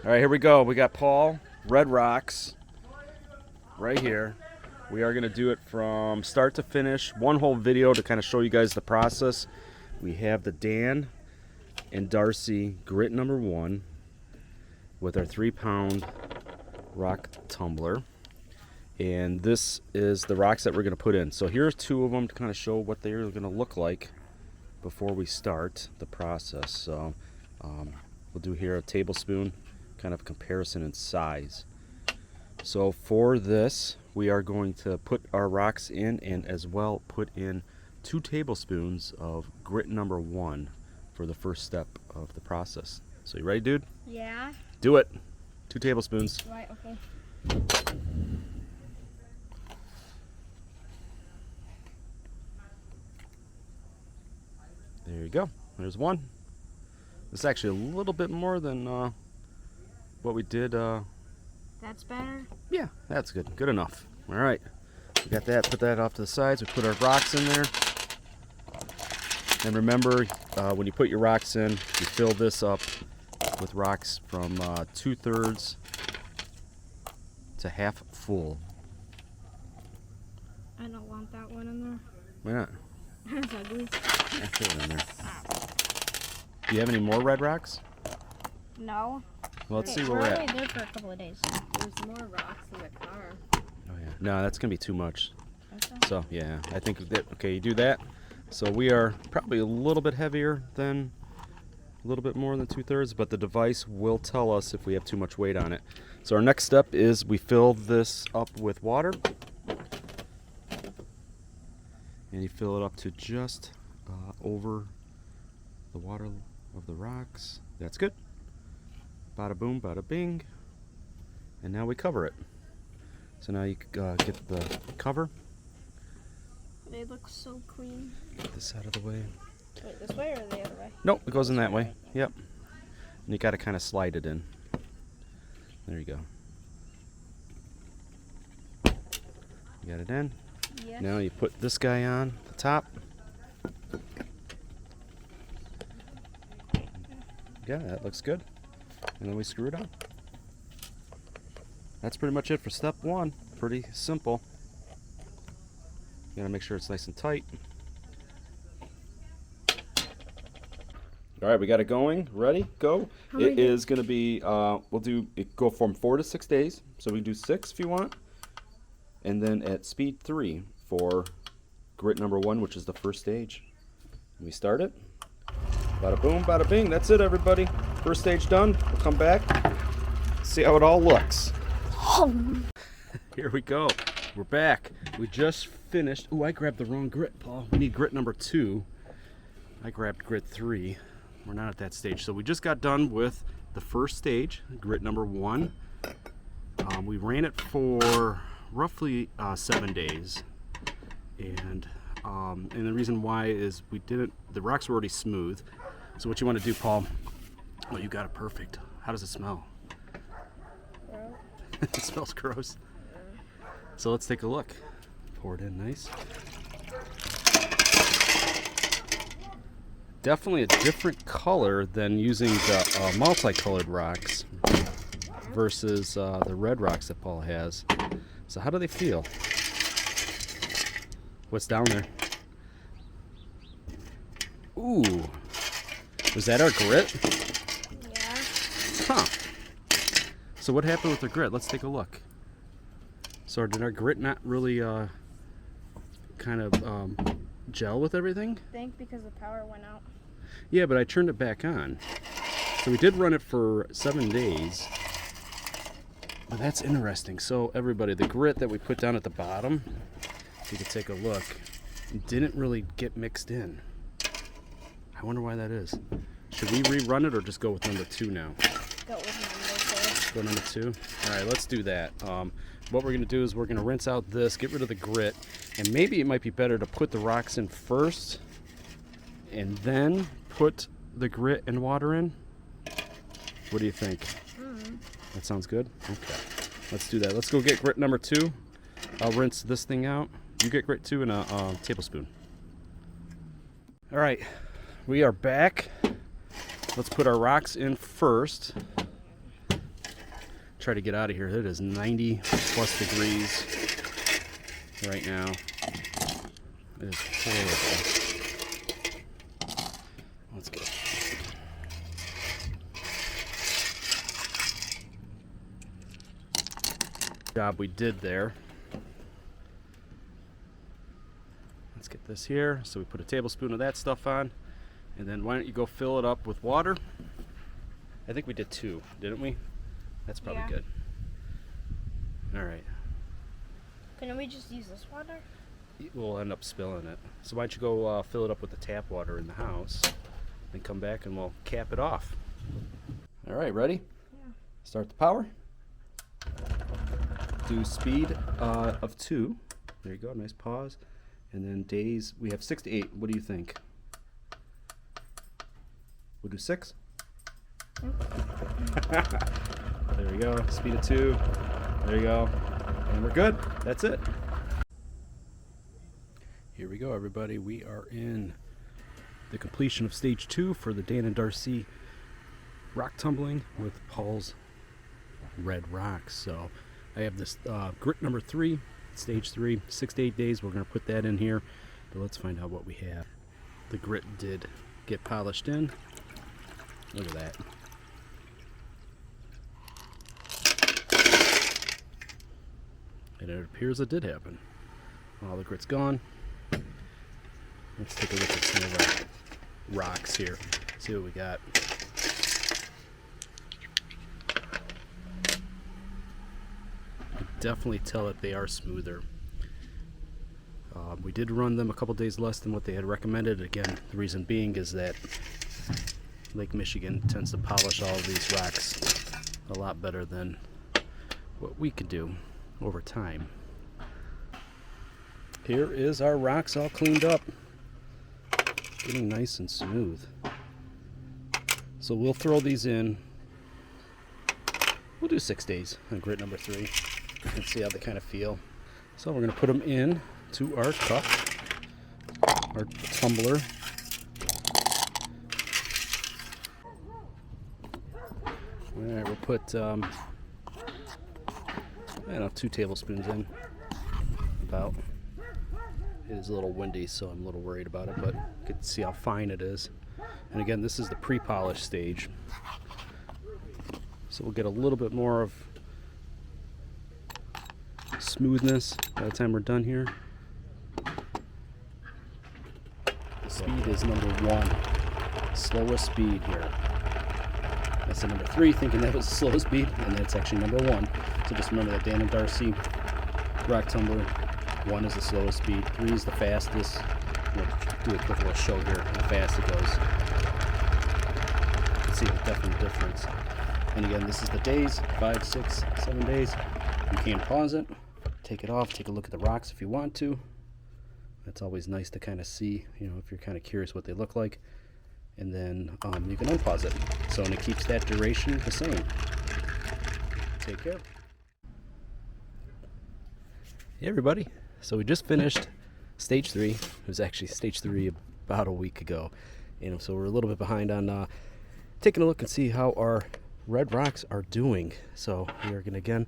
All right, here we go. We got Paul, red rocks, right here. We are going to do it from start to finish, one whole video to kind of show you guys the process. We have the Dan and Darci grit number 1 with our 3-pound rock tumbler. And this is the rocks that we're going to put in. So here's 2 of them to kind of show what they're going to look like before we start the process. So we'll do here a tablespoon kind of comparison in size. So for this, we are going to put our rocks in and as well put in 2 tablespoons of grit number 1 for the first step of the process. So you ready, dude? Yeah. Do it. 2 tablespoons. Right, okay. There you go. There's 1. This is actually a little bit more than what we did. That's better? Yeah, that's good. Good enough. All right. We got that. Put that off to the sides. We put our rocks in there. And remember, when you put your rocks in, you fill this up with rocks from 2/3 to half full. I don't want that one in there. Why not? That's ugly. Yeah, put it in there. Do you have any more red rocks? No. Well, let's see We're where we're only at. there for a couple of days. There's more rocks in the car. Oh yeah. No, that's gonna be too much. Okay. So yeah, I think that, okay, you do that. So we are probably a little bit heavier than, a little bit more than 2/3, but the device will tell us if we have too much weight on it. So our next step is we fill this up with water. And you fill it up to just over the water of the rocks. That's good. Bada boom, bada bing. And now we cover it. So now you get the cover. They look so clean. Get this out of the way. Wait, this way or the other way? Nope, it goes in that way. Yep. And you got to kind of slide it in. There you go. You got it in. Yes. Now you put this guy on the top. Yeah, that looks good. And then we screw it on. That's pretty much it for step 1. Pretty simple. You gotta make sure it's nice and tight. All right, we got it going. Ready? Go. It is gonna be. We'll do it. Go from 4 to 6 days. So we can do 6 if you want. And then at speed 3 for grit number 1, which is the first stage. We start it. Bada boom, bada bing. That's it, everybody. First stage done. We'll come back, see how it all looks. Here we go. We're back. We just finished. Ooh, I grabbed the wrong grit, Paul. We need grit number 2. I grabbed grit 3. We're not at that stage. So we just got done with the first stage, grit number 1. We ran it for roughly 7 days, and the reason why is the rocks were already smooth. So what you want to do, Paul? Oh, you got it perfect. How does it smell? It smells gross. So let's take a look. Pour it in nice. Definitely a different color than using the multicolored rocks versus the red rocks that Paul has. So how do they feel? What's down there? Ooh. Was that our grit? Yeah. Huh. So what happened with the grit? Let's take a look. So did our grit not really kind of gel with everything? I think because the power went out. Yeah, but I turned it back on. So we did run it for 7 days. But that's interesting. So everybody, the grit that we put down at the bottom, if you could take a look, didn't really get mixed in. I wonder why that is. Should we rerun it or just go with number 2 now? Go with number 2. Go number 2? All right, let's do that. What we're going to do is we're going to rinse out this, get rid of the grit, and maybe it might be better to put the rocks in first and then put the grit and water in. What do you think? That sounds good? Okay. Let's do that. Let's go get grit number 2. I'll rinse this thing out. You get grit 2 in a tablespoon. All right. We are back. Let's put our rocks in first. try to get out of here. It is 90 plus degrees right now. It is horrible. Let's go. Job we did there. Let's get this here. So we put a tablespoon of that stuff on, and then why don't you go fill it up with water? I think we did 2, didn't we? That's probably good. All right. Couldn't we just use this water? We'll end up spilling it. So why don't you go fill it up with the tap water in the house, and come back and we'll cap it off. All right, ready? Yeah. Start the power. Do speed of 2. There you go, nice pause. And then days, we have 6 to 8. What do you think? We'll do 6. There we go, speed of 2. There you go. And we're good. That's it. Here we go, everybody. We are in the completion of stage 2 for the Dan and Darci Rock tumbling with Paul's red rocks. So I have this grit number 3, stage 3, 6 to 8 days. We're going to put that in here, but let's find out what we have. The grit did get polished in. Look at that. And it appears it did happen. All the grit's gone. Let's take a look at some of our rocks here. See what we got. You can definitely tell that they are smoother. We did run them a couple days less than what they had recommended. Again, the reason being is that Lake Michigan tends to polish all of these rocks a lot better than what we could do over time. Here is our rocks all cleaned up, getting nice and smooth. So we'll throw these in. We'll do 6 days on grit number 3 and see how they kind of feel. So we're going to put them in to our cup, our tumbler. All right, we'll put I don't know, 2 tablespoons in, about. It is a little windy, so I'm a little worried about it, but you can see how fine it is. And again, this is the pre-polish stage. So we'll get a little bit more of smoothness by the time we're done here. The speed is number 1, slowest speed here. That's the number 3, thinking that was the slowest speed, and that's actually number 1. So just remember that Dan and Darci Rock Tumbler, 1 is the slowest speed, 3 is the fastest. We'll do a quick little show here how fast it goes. You can see a definite difference. And again, this is the days, 5, 6, 7 days. You can pause it, take it off, take a look at the rocks if you want to. That's always nice to kind of see, you know, if you're kind of curious what they look like. And then you can unpause it. So, and it keeps that duration the same. Take care. Hey everybody, so we just finished stage 3. It was actually stage 3 about a week ago. You know, so we're a little bit behind on taking a look and see how our red rocks are doing. So we are gonna again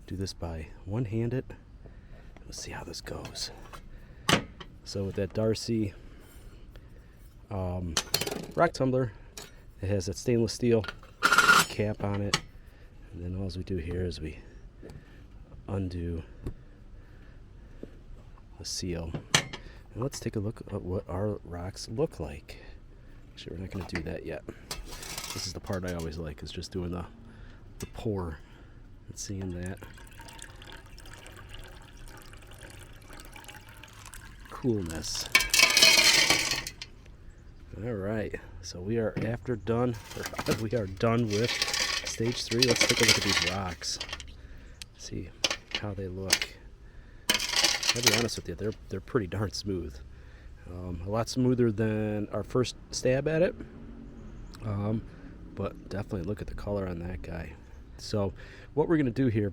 do this by one-handed. Let's see how this goes. So with that Darci rock tumbler, it has that stainless steel cap on it, and then all we do here is we undo the seal. And let's take a look at what our rocks look like. Actually, we're not going to do that yet. This is the part I always like, is just doing the pour and seeing that. Coolness. All right, so we are done with stage 3. Let's take a look at these rocks. See how they look. I'll be honest with you, they're pretty darn smooth. A lot smoother than our first stab at it. But definitely look at the color on that guy. So what we're going to do here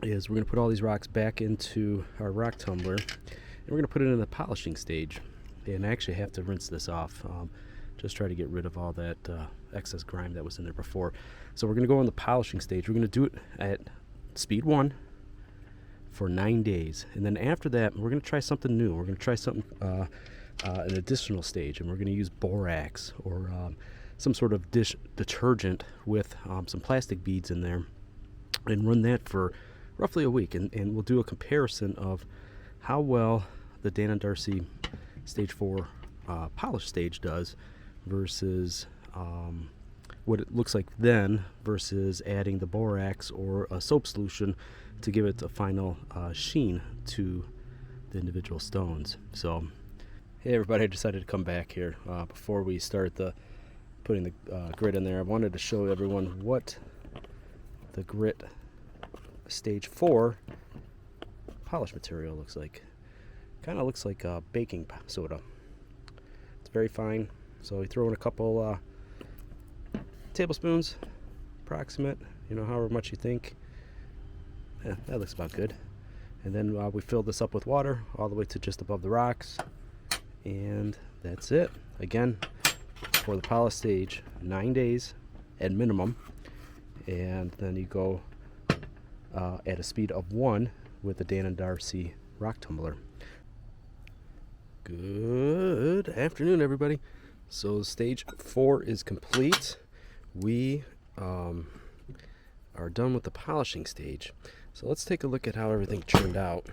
is we're going to put all these rocks back into our rock tumbler, and we're going to put it in the polishing stage. And I actually have to rinse this off Just try to get rid of all that excess grime that was in there before. So we're going to go on the polishing stage. We're going to do it at speed 1 for 9 days. And then after that, we're going to try something new. We're going to try something, an additional stage. And we're going to use borax or some sort of dish detergent with some plastic beads in there. And run that for roughly a week. And we'll do a comparison of how well the Dan and Darci Stage 4 polish stage does versus what it looks like then versus adding the borax or a soap solution to give it a final sheen to the individual stones. So, hey everybody, I decided to come back here before we start putting the grit in there. I wanted to show everyone what the grit Stage 4 polish material looks like. Kind of looks like baking soda. It's very fine. So you throw in a couple tablespoons, approximate, however much you think. Yeah, that looks about good. And then we fill this up with water all the way to just above the rocks. And that's it. Again, for the polish stage, 9 days at minimum. And then you go at a speed of 1 with the Dan and Darci Rock Tumbler. Good afternoon, everybody. So stage 4 is complete. We are done with the polishing stage. So let's take a look at how everything turned out.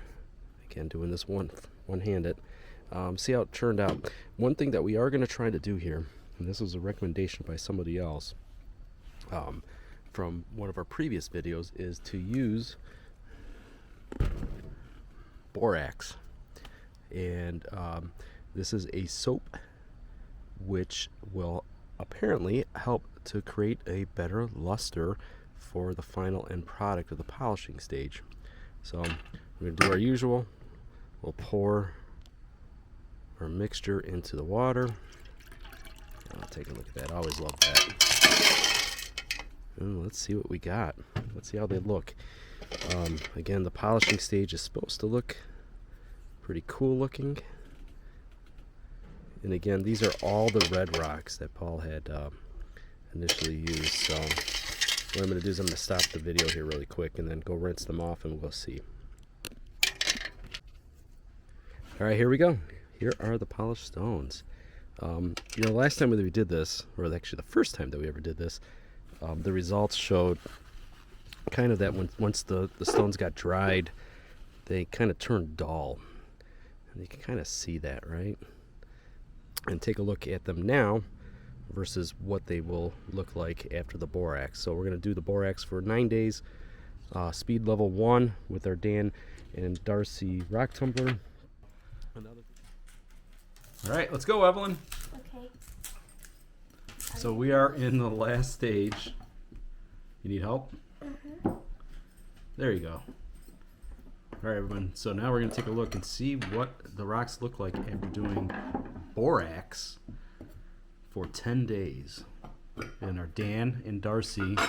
Again, doing this one-handed. See how it turned out. One thing that we are going to try to do here, and this was a recommendation by somebody else from one of our previous videos, is to use borax. And this is a soap which will apparently help to create a better luster for the final end product of the polishing stage. So we're going to do our usual. We'll pour our mixture into the water. I'll take a look at that. I always love that. Ooh, let's see what we got. Let's see how they look. Again, the polishing stage is supposed to look pretty cool looking. And again, these are all the red rocks that Paul had initially used. So what I'm going to do is I'm going to stop the video here really quick and then go rinse them off and we'll see. All right, here we go. Here are the polished stones. Last time that we did this, or actually the first time that we ever did this, the results showed kind of that once the stones got dried, they kind of turned dull. And you can kind of see that, right? And take a look at them now versus what they will look like after the borax. So we're going to do the borax for 9 days, speed level 1 with our Dan and Darci Rock Tumbler. All right, let's go, Evelyn. Okay. So we are in the last stage. You need help? There you go. All right, everyone. So now we're going to take a look and see what the rocks look like after doing borax for 10 days in our Dan and Darci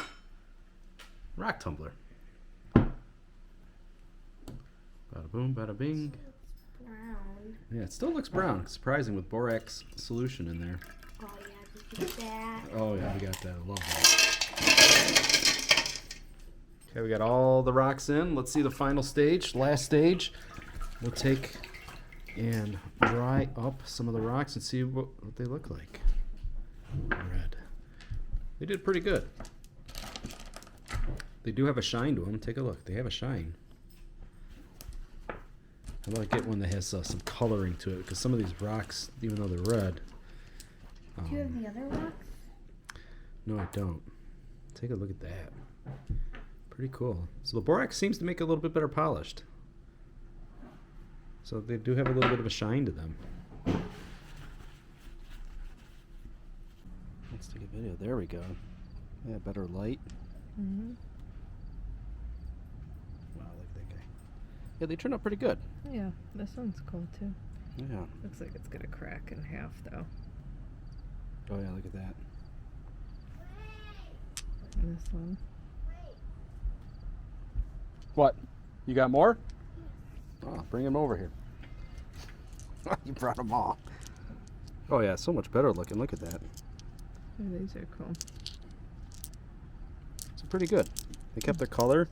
Rock Tumbler. Bada boom, bada bing. Brown. Yeah, it still looks brown. Surprising with borax solution in there. Oh yeah, did you get that? Oh yeah, we got that. I love that. Okay, we got all the rocks in. Let's see the final stage, last stage. We'll take and dry up some of the rocks and see what they look like. Red. They did pretty good. They do have a shine to them. Take a look. They have a shine. I like it when they has some coloring to it, because some of these rocks, even though they're red. Do you have the other rocks? No, I don't. Take a look at that. Pretty cool. So the borax seems to make it a little bit better polished. So they do have a little bit of a shine to them. Let's take a video. There we go. Yeah, better light. Mm-hmm. Wow, look at that guy. Yeah, they turned out pretty good. Yeah, this one's cool too. Yeah. Looks like it's gonna crack in half though. Oh yeah, look at that. And this one. What? You got more? Oh, bring him over here. You brought them all. Oh yeah, so much better looking. Look at that. Oh, these are cool. It's pretty good. They kept their color.